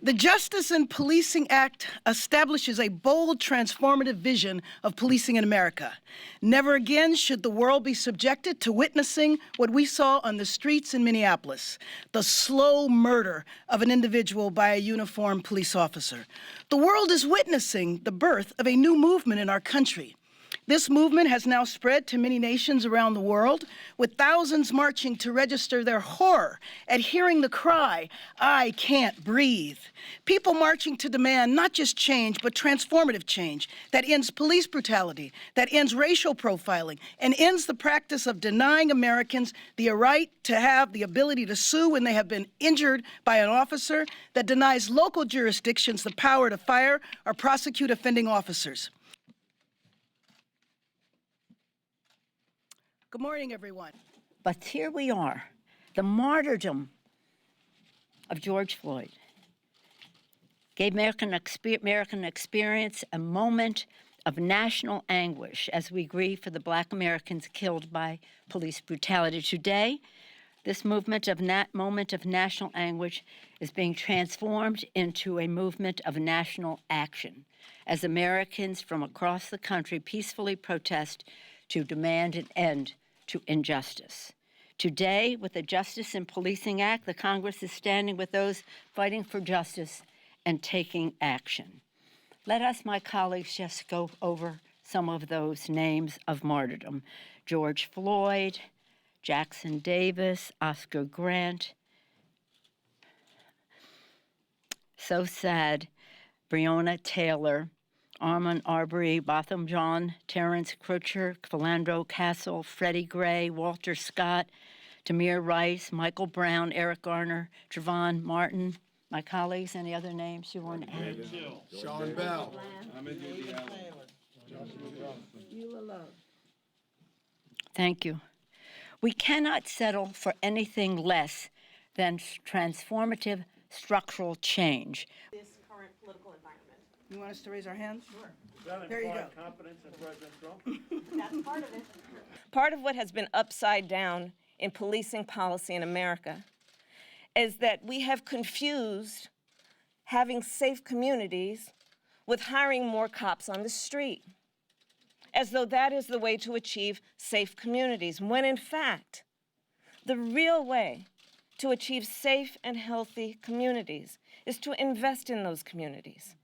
The Justice in Policing Act establishes a bold, transformative vision of policing in America. Never again should the world be subjected to witnessing what we saw on the streets in Minneapolis, the slow murder of an individual by a uniformed police officer. The world is witnessing the birth of a new movement in our country. This movement has now spread to many nations around the world, with thousands marching to register their horror at hearing the cry, "I can't breathe." People marching to demand not just change, but transformative change that ends police brutality, that ends racial profiling, and ends the practice of denying Americans the right to have the ability to sue when they have been injured by an officer, that denies local jurisdictions the power to fire or prosecute offending officers. Good morning, everyone. But here we are, the martyrdom of George Floyd gave American experience a moment of national anguish as we grieve for the Black Americans killed by police brutality. Today, this moment of national anguish is being transformed into a movement of national action as Americans from across the country peacefully protest to demand an end to injustice. Today, with the Justice in Policing Act, the Congress is standing with those fighting for justice and taking action. Let us, my colleagues, just go over some of those names of martyrdom. George Floyd, Jackson Davis, Oscar Grant. So sad, Breonna Taylor, Armand Arbery, Botham Jean, Terrence Crutcher, Philandro Castle, Freddie Gray, Walter Scott, Tamir Rice, Michael Brown, Eric Garner, Trayvon Martin. My colleagues, any other names you want to add? Sean Bell. Thank you. We cannot settle for anything less than transformative structural change. This current political environment. You want us to raise our hands? Sure. There you go. Confidence in President Trump? That's part of it. Part of what has been upside down in policing policy in America is that we have confused having safe communities with hiring more cops on the street, as though that is the way to achieve safe communities, when in fact, the real way to achieve safe and healthy communities is to invest in those communities,